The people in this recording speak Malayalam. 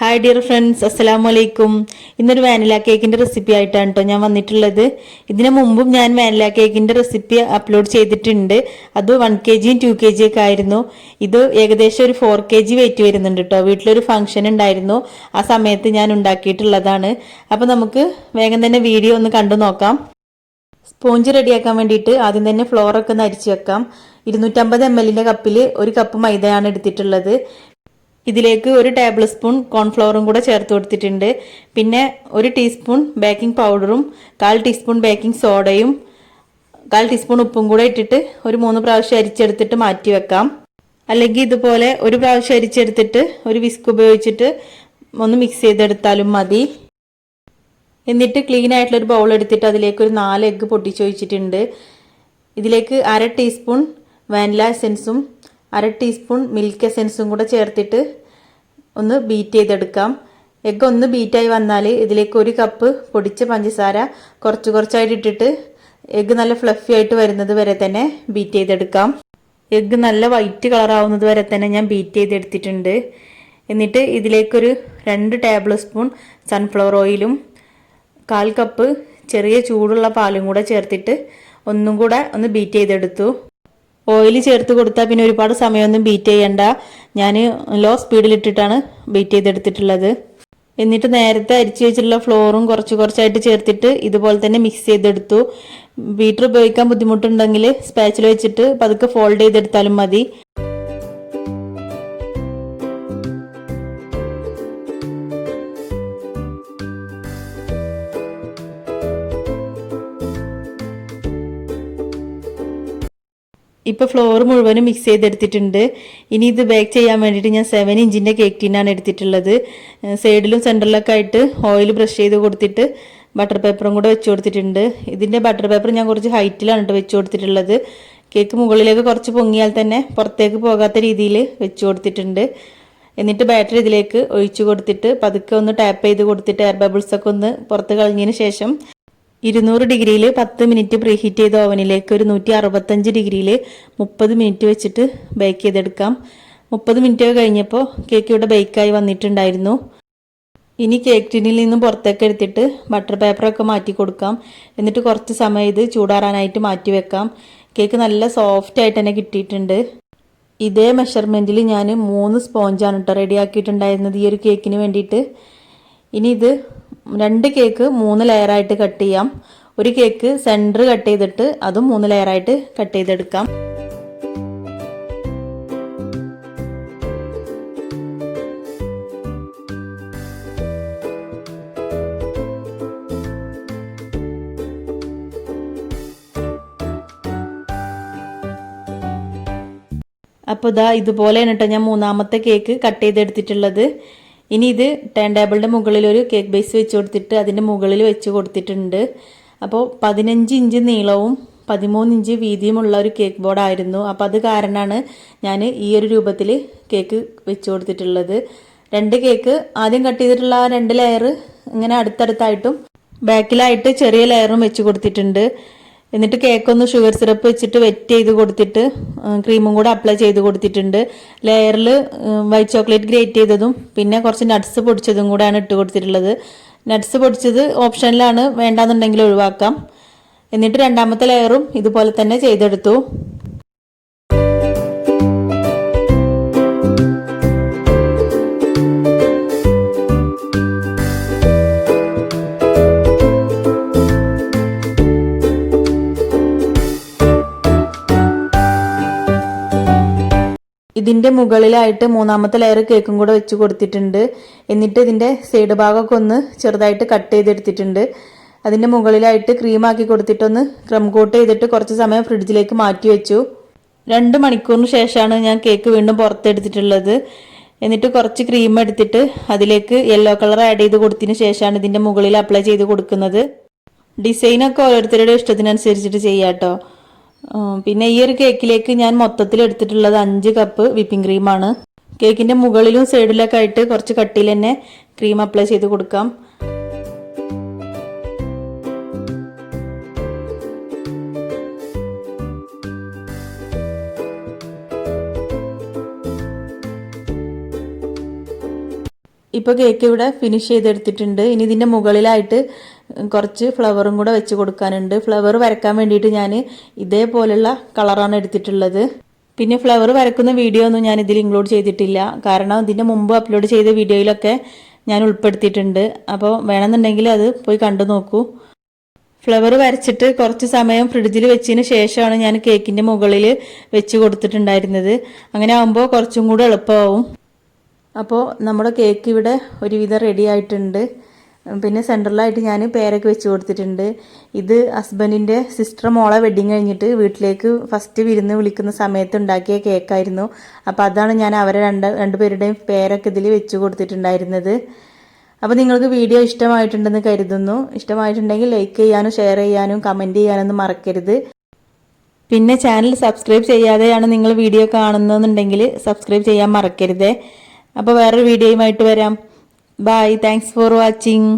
ഹായ് ഡിയർ ഫ്രണ്ട്സ്, അസ്സലാമു അലൈക്കും. ഇന്നൊരു വാനില കേക്കിന്റെ റെസിപ്പി ആയിട്ടാണ് കേട്ടോ ഞാൻ വന്നിട്ടുള്ളത്. ഇതിനു മുമ്പും ഞാൻ വാനില കേക്കിന്റെ റെസിപ്പി അപ്ലോഡ് ചെയ്തിട്ടുണ്ട്. അത് 1 kg 2 kg ഒക്കെ ആയിരുന്നു. ഇത് ഏകദേശം ഒരു 4 kg വെയിറ്റ് വരുന്നുണ്ട് കേട്ടോ. വീട്ടിലൊരു ഫംഗ്ഷൻ ഉണ്ടായിരുന്നു, ആ സമയത്ത് ഞാൻ ഉണ്ടാക്കിയിട്ടുള്ളതാണ്. അപ്പോൾ നമുക്ക് വേഗം തന്നെ വീഡിയോ ഒന്ന് കണ്ടു നോക്കാം. സ്പോഞ്ച് റെഡിയാക്കാൻ വേണ്ടിയിട്ട് ആദ്യം തന്നെ ഫ്ലോറൊക്കെ ഒന്ന് അരിച്ചു വെക്കാം. 250 ml കപ്പിൽ 1 കപ്പ് മൈദയാണ് എടുത്തിട്ടുള്ളത്. ഇതിലേക്ക് 1 ടേബിൾ സ്പൂൺ കോൺഫ്ലവറും കൂടെ ചേർത്ത് കൊടുത്തിട്ടുണ്ട്. പിന്നെ 1 ടീസ്പൂൺ ബേക്കിംഗ് പൗഡറും 1/4 ടീസ്പൂൺ ബേക്കിംഗ് സോഡയും 1/4 ടീസ്പൂൺ ഉപ്പും കൂടെ ഇട്ടിട്ട് ഒരു 3 പ്രാവശ്യം അരിച്ചെടുത്തിട്ട് മാറ്റി വെക്കാം. അല്ലെങ്കിൽ ഇതുപോലെ ഒരു പ്രാവശ്യം അരിച്ചെടുത്തിട്ട് ഒരു വിസ്ക് ഉപയോഗിച്ചിട്ട് ഒന്ന് മിക്സ് ചെയ്തെടുത്താലും മതി. എന്നിട്ട് ക്ലീൻ ആയിട്ടുള്ള ഒരു ബൗൾ എടുത്തിട്ട് അതിലേക്ക് ഒരു 4 എഗ്ഗ് പൊട്ടിച്ചൊഴിച്ചിട്ടുണ്ട്. ഇതിലേക്ക് 1/2 ടീസ്പൂൺ വാനില എസൻസും 1/2 ടീസ്പൂൺ മിൽക്ക് എസൻസും കൂടെ ചേർത്തിട്ട് ഒന്ന് ബീറ്റ് ചെയ്തെടുക്കാം. എഗ്ഗ് ഒന്ന് ബീറ്റായി വന്നാൽ ഇതിലേക്ക് 1 കപ്പ് പൊടിച്ച പഞ്ചസാര കുറച്ചായിട്ട് ഇട്ടിട്ട് എഗ്ഗ് നല്ല ഫ്ലഫി ആയിട്ട് വരുന്നത് വരെ തന്നെ ബീറ്റ് ചെയ്തെടുക്കാം. എഗ്ഗ് നല്ല വൈറ്റ് കളറാവുന്നത് വരെ തന്നെ ഞാൻ ബീറ്റ് ചെയ്തെടുത്തിട്ടുണ്ട്. എന്നിട്ട് ഇതിലേക്കൊരു 2 ടേബിൾ സ്പൂൺ സൺഫ്ലവർ ഓയിലും 1/4 കപ്പ് ചെറിയ ചൂടുള്ള പാലും കൂടെ ചേർത്തിട്ട് ഒന്നും കൂടെ ഒന്ന് ബീറ്റ് ചെയ്തെടുത്തു. ഓയിൽ ചേർത്ത് കൊടുത്താൽ പിന്നെ ഒരുപാട് സമയമൊന്നും ബീറ്റ് ചെയ്യണ്ട. ഞാൻ ലോ സ്പീഡിലിട്ടിട്ടാണ് ബീറ്റ് ചെയ്തെടുത്തിട്ടുള്ളത്. എന്നിട്ട് നേരത്തെ അരിച്ചു വെച്ചിട്ടുള്ള ഫ്ലോറും കുറച്ചായിട്ട് ചേർത്തിട്ട് ഇതുപോലെ തന്നെ മിക്സ് ചെയ്തെടുത്തു. ബീറ്റർ ഉപയോഗിക്കാൻ ബുദ്ധിമുട്ടുണ്ടെങ്കിൽ സ്പാച്ചിൽ വെച്ചിട്ട് പതുക്കെ ഫോൾഡ് ചെയ്തെടുത്താലും മതി. ഇപ്പോൾ ഫ്ലോർ മുഴുവനും മിക്സ് ചെയ്തെടുത്തിട്ടുണ്ട്. ഇനി ഇത് ബേക്ക് ചെയ്യാൻ വേണ്ടിയിട്ട് ഞാൻ 7 ഇഞ്ചിൻ്റെ കേക്ക് ടീനാണ് എടുത്തിട്ടുള്ളത്. സൈഡിലും സെൻറ്ററിലൊക്കെ ആയിട്ട് ഓയിൽ ബ്രഷ് ചെയ്ത് കൊടുത്തിട്ട് ബട്ടർ പേപ്പറും കൂടെ വെച്ച് കൊടുത്തിട്ടുണ്ട്. ഇതിൻ്റെ ബട്ടർ പേപ്പർ ഞാൻ കുറച്ച് ഹൈറ്റിലാണ് കേട്ടോ വെച്ച് കൊടുത്തിട്ടുള്ളത്. കേക്ക് മുകളിലേക്ക് കുറച്ച് പൊങ്ങിയാൽ തന്നെ പുറത്തേക്ക് പോകാത്ത രീതിയിൽ വെച്ച് കൊടുത്തിട്ടുണ്ട്. എന്നിട്ട് ബാറ്റർ ഇതിലേക്ക് ഒഴിച്ചു കൊടുത്തിട്ട് പതുക്കെ ഒന്ന് ടാപ്പ് ചെയ്ത് കൊടുത്തിട്ട് എയർ ബബിൾസൊക്കെ ഒന്ന് പുറത്ത് കളഞ്ഞതിന് ശേഷം 200 ഡിഗ്രിയിൽ 10 മിനിറ്റ് പ്രീഹീറ്റ് ചെയ്ത ഓവനിലേക്ക് ഒരു 165 ഡിഗ്രിയിൽ 30 മിനിറ്റ് വെച്ചിട്ട് ബേക്ക് ചെയ്തെടുക്കാം. 30 മിനിറ്റ് കഴിഞ്ഞപ്പോൾ കേക്ക് ഇവിടെ ബേക്കായി വന്നിട്ടുണ്ടായിരുന്നു. ഇനി കേക്ക് ടിന്നിൽ നിന്നും പുറത്തേക്ക് എടുത്തിട്ട് ബട്ടർ പേപ്പറൊക്കെ മാറ്റി കൊടുക്കാം. എന്നിട്ട് കുറച്ച് സമയം ഇത് ചൂടാറാനായിട്ട് മാറ്റി വെക്കാം. കേക്ക് നല്ല സോഫ്റ്റ് ആയിട്ട് തന്നെ കിട്ടിയിട്ടുണ്ട്. ഇതേ മെഷർമെൻറ്റിൽ ഞാൻ 3 സ്പോഞ്ചാണ് കേട്ടോ റെഡിയാക്കിയിട്ടുണ്ടായിരുന്നത് ഈ ഒരു കേക്കിന് വേണ്ടിയിട്ട്. ഇനി ഇത് 2 കേക്ക് 3 ലെയറായിട്ട് കട്ട് ചെയ്യാം. ഒരു കേക്ക് സെൻറ്റർ കട്ട് ചെയ്തിട്ട് അതും 3 ലെയറായിട്ട് കട്ട് ചെയ്തെടുക്കാം. അപ്പോൾ ഇതുപോലെയാണ് കേട്ടോ ഞാൻ 3ാമത്തെ കേക്ക് കട്ട് ചെയ്തെടുത്തിട്ടുള്ളത്. ഇനി ഇത് ടേൺ ടേബിളിൻ്റെ മുകളിൽ ഒരു കേക്ക് ബേസ് വെച്ച് കൊടുത്തിട്ട് അതിൻ്റെ മുകളിൽ വെച്ച് കൊടുത്തിട്ടുണ്ട്. അപ്പോൾ 15 ഇഞ്ച് നീളവും 13 ഇഞ്ച് വീതിയുമുള്ള ഒരു കേക്ക് ബോർഡായിരുന്നു. അപ്പോൾ അത് കാരണമാണ് ഞാൻ ഈ ഒരു രൂപത്തിൽ കേക്ക് വെച്ച് കൊടുത്തിട്ടുള്ളത്. 2 കേക്ക് ആദ്യം കട്ട് ചെയ്തിട്ടുള്ള 2 ലെയർ ഇങ്ങനെ അടുത്തടുത്തായിട്ടും ബാക്കിലായിട്ട് ചെറിയ ലെയറും വെച്ച് കൊടുത്തിട്ടുണ്ട്. എന്നിട്ട് കേക്കൊന്ന് ഷുഗർ സിറപ്പ് വെച്ചിട്ട് വെറ്റ് ചെയ്ത് കൊടുത്തിട്ട് ക്രീമും കൂടെ അപ്ലൈ ചെയ്ത് കൊടുത്തിട്ടുണ്ട്. ലെയറിൽ വൈറ്റ് ചോക്ലേറ്റ് ഗ്രേറ്റ് ചെയ്തതും പിന്നെ കുറച്ച് നട്ട്സ് പൊടിച്ചതും കൂടെയാണ് ഇട്ട് കൊടുത്തിട്ടുള്ളത്. നട്ട്സ് പൊടിച്ചത് ഓപ്ഷനിലാണ്, വേണ്ടാന്നുണ്ടെങ്കിൽ ഒഴിവാക്കാം. എന്നിട്ട് 2ാമത്തെ ലെയറും ഇതുപോലെ തന്നെ ചെയ്തെടുത്തു. ഇതിൻ്റെ മുകളിലായിട്ട് 3ാമത്തെ ലെയർ കേക്കും കൂടെ വെച്ച് കൊടുത്തിട്ടുണ്ട്. എന്നിട്ട് ഇതിൻ്റെ സൈഡ് ഭാഗമൊക്കെ ഒന്ന് ചെറുതായിട്ട് കട്ട് ചെയ്തെടുത്തിട്ടുണ്ട്. അതിൻ്റെ മുകളിലായിട്ട് ക്രീമാക്കി കൊടുത്തിട്ടൊന്ന് ക്രം കോട്ട് ചെയ്തിട്ട് കുറച്ച് സമയം ഫ്രിഡ്ജിലേക്ക് മാറ്റി വെച്ചു. 2 മണിക്കൂറിന് ശേഷമാണ് ഞാൻ കേക്ക് വീണ്ടും പുറത്തെടുത്തിട്ടുള്ളത്. എന്നിട്ട് കുറച്ച് ക്രീം എടുത്തിട്ട് അതിലേക്ക് യെല്ലോ കളർ ആഡ് ചെയ്ത് കൊടുത്തതിന് ശേഷമാണ് ഇതിൻ്റെ മുകളിൽ അപ്ലൈ ചെയ്ത് കൊടുക്കുന്നത്. ഡിസൈനൊക്കെ ഓരോരുത്തരുടെ ഇഷ്ടത്തിനനുസരിച്ചിട്ട് ചെയ്യാം കേട്ടോ. പിന്നെ ഈ ഒരു കേക്കിലേക്ക് ഞാൻ മൊത്തത്തിൽ എടുത്തിട്ടുള്ളത് 5 കപ്പ് വിപ്പിംഗ് ക്രീമാണ്. കേക്കിൻ്റെ മുകളിലും സൈഡിലൊക്കെ ആയിട്ട് കുറച്ച് കട്ടിയിൽ തന്നെ ക്രീം അപ്ലൈ ചെയ്ത് കൊടുക്കാം. ഇപ്പോൾ കേക്ക് ഇവിടെ ഫിനിഷ് ചെയ്തെടുത്തിട്ടുണ്ട്. ഇനി ഇതിൻ്റെ മുകളിലായിട്ട് കുറച്ച് ഫ്ലവറും കൂടെ വെച്ച് കൊടുക്കാനുണ്ട്. ഫ്ലവർ വരയ്ക്കാൻ വേണ്ടിയിട്ട് ഞാൻ ഇതേപോലെയുള്ള കളറാണ് എടുത്തിട്ടുള്ളത്. പിന്നെ ഫ്ലവർ വരക്കുന്ന വീഡിയോ ഒന്നും ഞാൻ ഇതിൽ ഇൻക്ലൂഡ് ചെയ്തിട്ടില്ല. കാരണം ഇതിൻ്റെ മുമ്പ് അപ്ലോഡ് ചെയ്ത വീഡിയോയിലൊക്കെ ഞാൻ ഉൾപ്പെടുത്തിയിട്ടുണ്ട്. അപ്പോൾ വേണമെന്നുണ്ടെങ്കിൽ അത് പോയി കണ്ടു നോക്കൂ. ഫ്ലവർ വരച്ചിട്ട് കുറച്ച് സമയം ഫ്രിഡ്ജിൽ വെച്ചതിന് ശേഷമാണ് ഞാൻ കേക്കിൻ്റെ മുകളിൽ വെച്ച് കൊടുത്തിട്ടുണ്ടായിരുന്നത്. അങ്ങനെ ആകുമ്പോൾ കുറച്ചും കൂടെ എളുപ്പമാവും. അപ്പോൾ നമ്മുടെ കേക്ക് ഇവിടെ ഒരുവിധം റെഡി ആയിട്ടുണ്ട്. പിന്നെ സെൻട്രലായിട്ട് ഞാൻ പേരൊക്കെ വെച്ച് കൊടുത്തിട്ടുണ്ട്. ഇത് ഹസ്ബൻഡിൻ്റെ സിസ്റ്റർ മോളെ വെഡ്ഡിങ് കഴിഞ്ഞിട്ട് വീട്ടിലേക്ക് ഫസ്റ്റ് വിരുന്ന് വിളിക്കുന്ന സമയത്ത് ഉണ്ടാക്കിയ കേക്കായിരുന്നു. അപ്പോൾ അതാണ് ഞാൻ അവരെ രണ്ടുപേരുടെയും പേരൊക്കെ ഇതിൽ വെച്ച് കൊടുത്തിട്ടുണ്ടായിരുന്നത്. അപ്പോൾ നിങ്ങൾക്ക് വീഡിയോ ഇഷ്ടമായിട്ടുണ്ടെന്ന് കരുതുന്നു. ഇഷ്ടമായിട്ടുണ്ടെങ്കിൽ ലൈക്ക് ചെയ്യാനും ഷെയർ ചെയ്യാനും കമൻറ്റ് ചെയ്യാനൊന്നും മറക്കരുത്. പിന്നെ ചാനൽ സബ്സ്ക്രൈബ് ചെയ്യാതെയാണ് നിങ്ങൾ വീഡിയോ കാണുന്നതെന്നുണ്ടെങ്കിൽ സബ്സ്ക്രൈബ് ചെയ്യാൻ മറക്കരുത്. അപ്പോൾ വേറൊരു വീഡിയോയുമായിട്ട് വരാം. ബൈ. Thanks for watching.